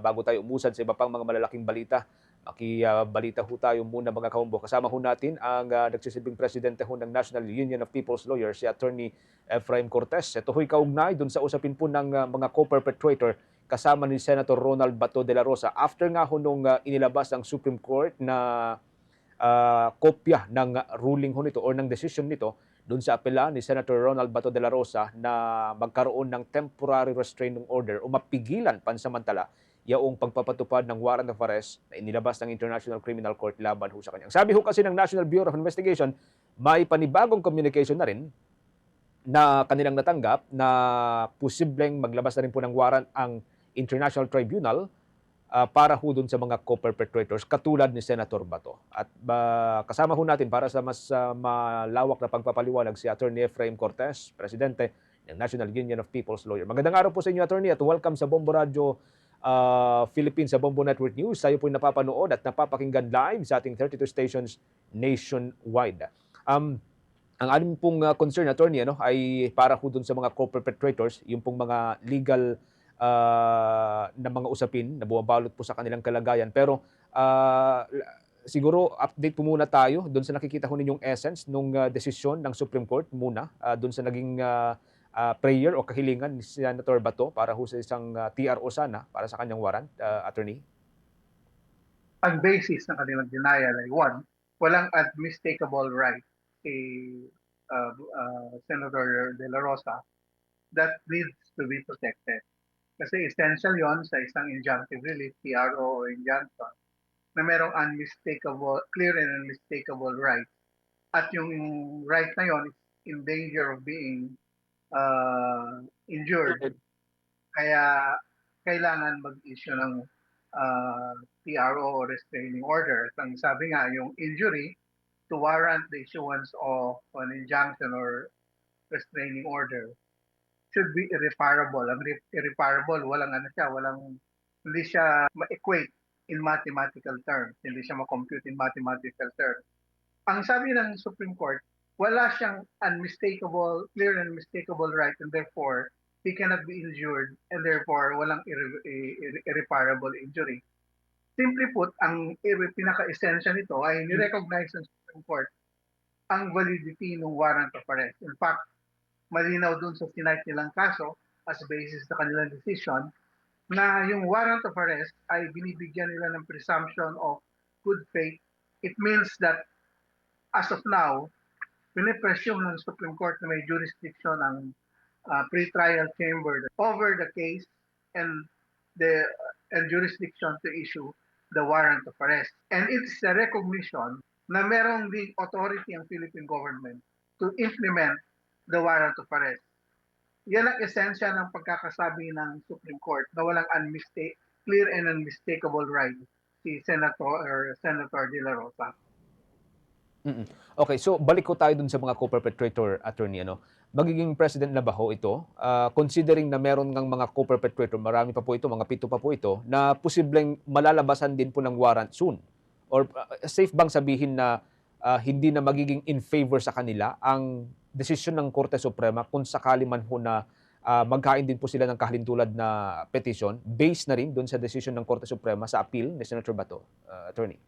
bago tayo umusad sa iba pang mga malalaking balita, makibalita ho tayo muna mga kaumbo. Kasama ho natin ang nagsisilbing presidente ho ng National Union of People's Lawyers, si Attorney Efraim Cortez. Ito ho'y kaugnay dun sa usapin po ng mga co-perpetrator kasama ni Senator Ronald Bato de la Rosa. After nga ho nung inilabas ng Supreme Court na kopya ng ruling ho nito or ng decision nito doon sa apela ni Senator Ronald Bato de la Rosa na magkaroon ng temporary restraining order o mapigilan pansamantala yaong pagpapatupad ng warrant of arrest na inilabas ng International Criminal Court laban ho sa kanya. Sabi ho kasi ng National Bureau of Investigation, may panibagong communication na rin na kanilang natanggap na posibleng maglabas na rin po ng warrant ang International Tribunal para ho dun sa mga co-perpetrators katulad ni Senator Bato. At kasama ho natin para sa mas malawak na pagpapaliwanag si Attorney Efraim Cortez, Presidente ng National Union of People's Lawyers. Magandang araw po sa inyo, Attorney, at welcome sa Bombo Radio Philippines, sa Bombo Network News. Tayo po napapanood at napapakinggan live sa ating 32 stations nationwide. Ang ating pong concern, Attorney, ay para ho dun sa mga co-perpetrators, yung pong mga legal na mga usapin na bumabalot po sa kanilang kalagayan. Pero siguro update po muna tayo doon sa nakikita ko ninyong essence nung desisyon ng Supreme Court muna, doon sa naging prayer o kahilingan ni Senator Bato para ho sa isang TRO sana para sa kanyang warrant, Attorney. Ang basis ng kanilang denial ay one, walang unmistakable right si Senator De La Rosa that needs to be protected. Kasi essential yon sa isang injunctive relief, TRO o injunction, na merong unmistakable, clear and unmistakable right. At yung right na yon is in danger of being injured. Kaya kailangan mag-issue ng TRO o restraining order. At ang sabi nga, yung injury to warrant the issuance of an injunction or restraining order should be irreparable. Ang irreparable, hindi siya ma-equate in mathematical terms, hindi siya ma-compute in mathematical terms. Ang sabi ng Supreme Court, wala siyang unmistakable, clear and unmistakable right, and therefore, he cannot be injured, and therefore, walang irreparable injury. Simply put, ang pinaka-essential nito ay nirecognize ng Supreme Court ang validity ng warrant of arrest. In fact, malinaw dun sa sinight nilang kaso as basis sa kanilang decision na yung warrant of arrest ay binibigyan nila ng presumption of good faith. It means that as of now, pinipresume ng Supreme Court na may jurisdiction ang pre-trial chamber over the case and jurisdiction to issue the warrant of arrest. And it's a recognition na merong the authority ang Philippine government to implement the warrant of arrest. Yan ang esensya ng pagkakasabi ng Supreme Court na walang clear and unmistakable right si Senator De La Rosa. Okay, so balik ko tayo dun sa mga co-perpetrator, Attorney. Magiging president na ba ho ito? Considering na meron ng mga co-perpetrator, marami pa po ito, mga 7 pa po ito, na posibleng malalabasan din po ng warrant soon? Or safe bang sabihin na hindi na magiging in favor sa kanila ang desisyon ng Korte Suprema kung sakali man ho na magkain din po sila ng kahintulad na petition based na rin doon sa desisyon ng Korte Suprema sa appeal ni Senator Bato, Attorney?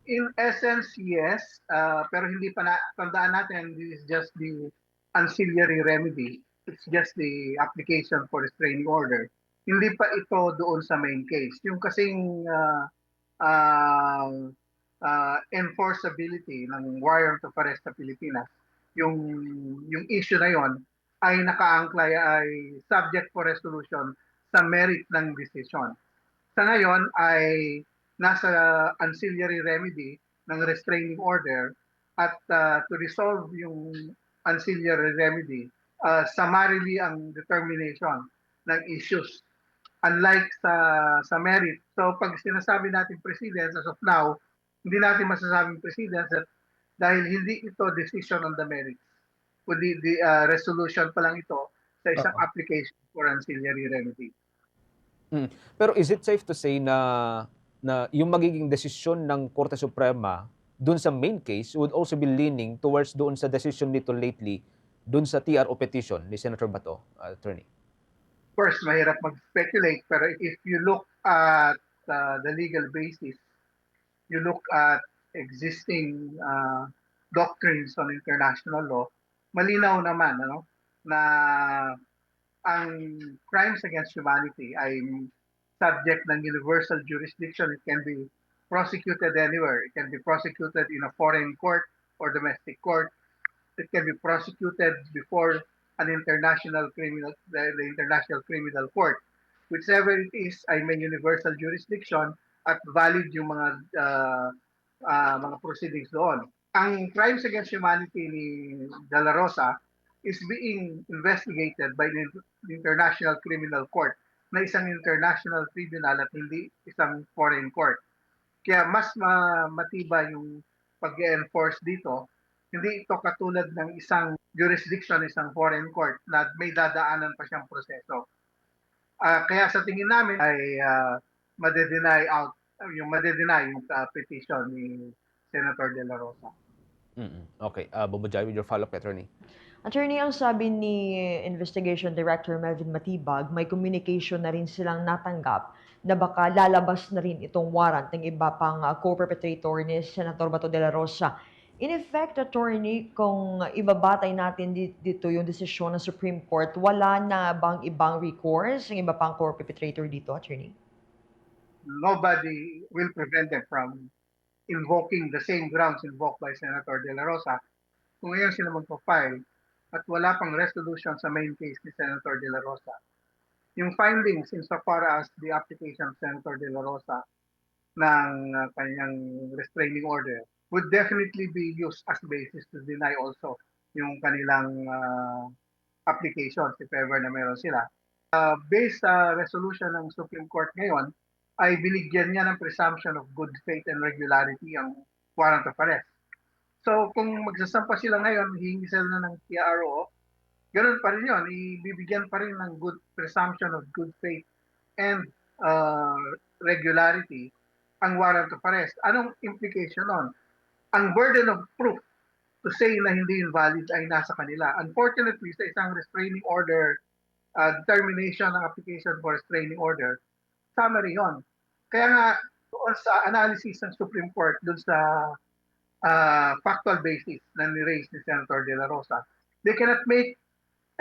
In essence, yes. Pero hindi pa tandaan natin, this is just the ancillary remedy. It's just the application for restraining order. Hindi pa ito doon sa main case. Yung kasing enforceability ng warrant of arrest sa Pilipinas, yung issue na yon ay nakaangklay ay subject for resolution sa merit ng decision. Sa ngayon ay nasa ancillary remedy ng restraining order at to resolve yung ancillary remedy, summarily ang determination ng issues. Unlike sa merit. So pag sinasabi natin precedence as of now, hindi natin masasabing precedence dahil hindi ito decision on the merits. Kundi resolution pa lang ito sa isang application for ancillary remedy. Pero is it safe to say na yung magiging desisyon ng Korte Suprema doon sa main case would also be leaning towards doon sa decision nito lately doon sa TRO petition ni Senator Bato, Attorney? course, mahirap mag-speculate, pero if you look at the legal basis, you look at existing doctrines on international law, malinaw naman na ang crimes against humanity ay subject ng universal jurisdiction. It can be prosecuted anywhere. It can be prosecuted in a foreign court or domestic court. It can be prosecuted before an international criminal, the International Criminal Court. Whichever it is, ay may universal jurisdiction at valid yung mga proceedings doon. Ang crimes against humanity ni De La Rosa is being investigated by the International Criminal Court na isang international tribunal at hindi isang foreign court. Kaya mas matibay yung pag-enforce dito. Hindi ito katulad ng isang jurisdiction, isang foreign court na may dadaanan pa siyang proseso. Kaya sa tingin namin ay madedenay yung petition ni Senator De La Rosa. Okay. Bubujay with your follow-up, Attorney. Attorney, ang sabi ni Investigation Director Melvin Matibag, may communication na rin silang natanggap na baka lalabas na rin itong warrant ng iba pang co-perpetrator ni Senator Bato de la Rosa. In effect, Attorney, kung ibabatay natin dito yung desisyon ng Supreme Court, wala na bang ibang recourse ng iba pang co-perpetrator dito, Attorney? Nobody will prevent them from invoking the same grounds invoked by Senator De La Rosa. Kung ngayon sila magpa-file at wala pang resolution sa main case ni Senator De La Rosa, yung findings insofar as the application of Senator De La Rosa ng kanyang restraining order would definitely be used as basis to deny also yung kanilang applications if ever na meron sila. Based sa resolution ng Supreme Court ngayon, ay binigyan niya ng presumption of good faith and regularity ang warrant of arrest. So kung magsasampa sila ngayon, hihingi sila na ng TRO, ganun pa rin yun, ibibigyan pa rin ng good presumption of good faith and regularity ang warrant of arrest. Anong implication nun? Ang burden of proof to say na hindi invalid ay nasa kanila. Unfortunately, sa isang restraining order, determination ng application for restraining order, summary yon. Kaya nga, doon sa analysis ng Supreme Court, doon sa factual basis na ni-raise ni Senator De La Rosa, they cannot make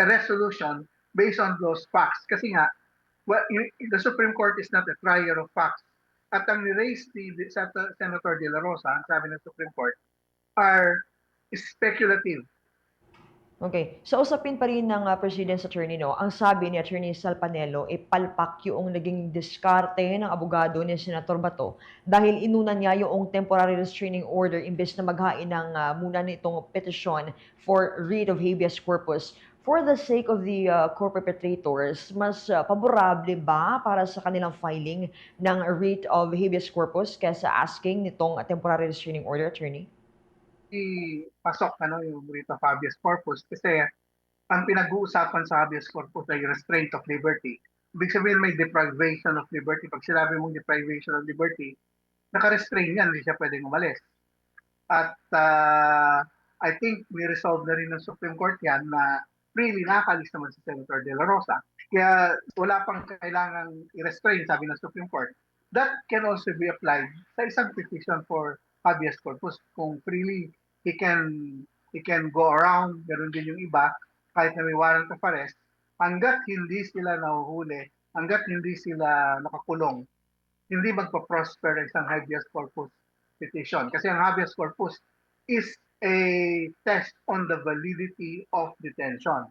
a resolution based on those facts. Kasi nga, the Supreme Court is not a trier of facts. At ang ni-raise ni Senator De La Rosa, ang sabi ng Supreme Court, are speculative. Okay. Sa usapin pa rin ng President's Attorney, ang sabi ni Attorney Sal Panelo, palpak yung naging diskarte ng abogado ni Senator Bato dahil inuna niya yung temporary restraining order imbes na maghain ng muna nitong petition for writ of habeas corpus. For the sake of the co-perpetrators, mas paborable ba para sa kanilang filing ng writ of habeas corpus kaysa asking nitong temporary restraining order, Attorney? Pasok yung writ of habeas corpus kasi ang pinag-uusapan sa habeas corpus ay restraint of liberty. Ibig sabihin may deprivation of liberty. Pag sinabi mong deprivation of liberty, naka-restrain yan, hindi siya pwedeng umalis. At I think ni-resolve na rin ng Supreme Court yan na freely nakakalis naman si Senator De La Rosa. Kaya wala pang kailangang i-restrain, sabi ng Supreme Court. That can also be applied sa isang petition for habeas corpus. Kung freely he can go around, ganoon din yung iba, kahit na may warrant of arrest, hanggat hindi sila nahuhuli, hanggat hindi sila nakakulong, hindi magpa-prosper isang habeas corpus petition. Kasi ang habeas corpus is a test on the validity of detention.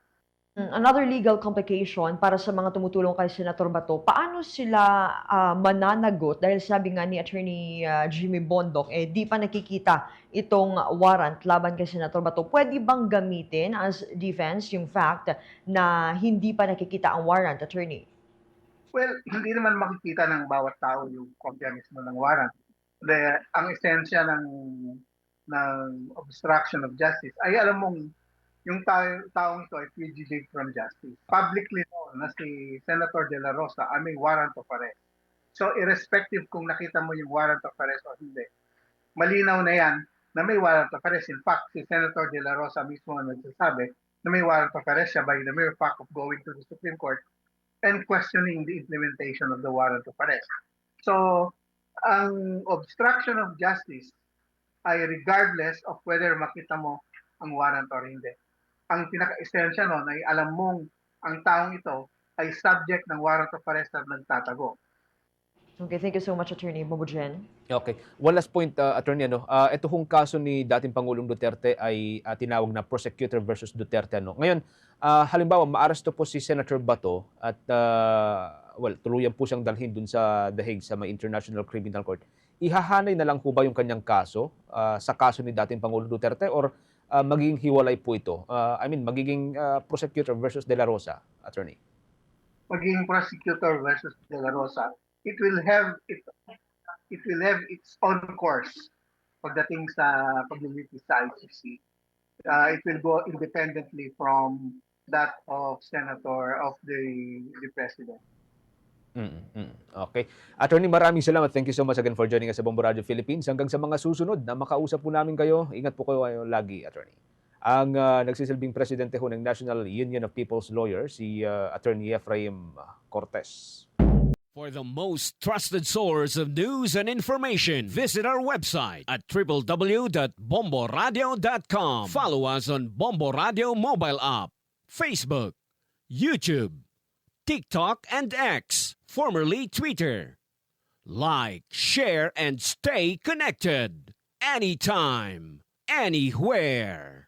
Another legal complication para sa mga tumutulong kay Senator Bato, paano sila mananagot dahil sabi nga ni Attorney Jimmy Bondoc, di pa nakikita itong warrant laban kay Senator Bato. Pwede bang gamitin as defense yung fact na hindi pa nakikita ang warrant, Attorney? Well, hindi naman makikita ng bawat tao yung kopya mismo ng warrant. Ang esensya ng obstruction of justice ay alam mong yung taong ito ay fugitive from justice. Publicly known na si Senator De La Rosa ay may warrant of arrest. So irrespective kung nakita mo yung warrant of arrest o hindi, malinaw na yan na may warrant of arrest. In fact, si Senator De La Rosa mismo ang nagsasabi na may warrant of arrest siya by the mere fact of going to the Supreme Court and questioning the implementation of the warrant of arrest. So, ang obstruction of justice ay regardless of whether makita mo ang warrant or hindi. Ang pinaka-essential nun ay alam mong ang taong ito ay subject ng warrant of arrest at nagtatago. Okay, thank you so much, Attorney Bobojen. Okay. One last point, Attorney. Ito hong kaso ni dating Pangulong Duterte ay tinawag na prosecutor versus Duterte. Ngayon, halimbawa, maaresto po si Senator Bato at tuluyan po siyang dalhin dun sa The Hague sa may International Criminal Court. Ihahanay na lang po ba yung kanyang kaso sa kaso ni dating Pangulong Duterte or magiging hiwalay po ito? Magiging prosecutor versus De La Rosa, Attorney. Maging prosecutor versus De La Rosa, it will have its own course pagdating sa paglilitis sa ICC. It will go independently from that of the President. Okay. Attorney, maraming salamat. Thank you so much again for joining us sa Bombo Radio Philippines. Hanggang sa mga susunod na makausap po namin kayo, ingat po kayo lagi, Attorney. Ang nagsisilbing presidente ho ng National Union of People's Lawyers, si Attorney Efraim Cortez. For the most trusted source of news and information, visit our website at www.bomboradio.com. Follow us on Bombo Radio mobile app, Facebook, YouTube, TikTok, and X, formerly Twitter. Like, share, and stay connected. Anytime, anywhere.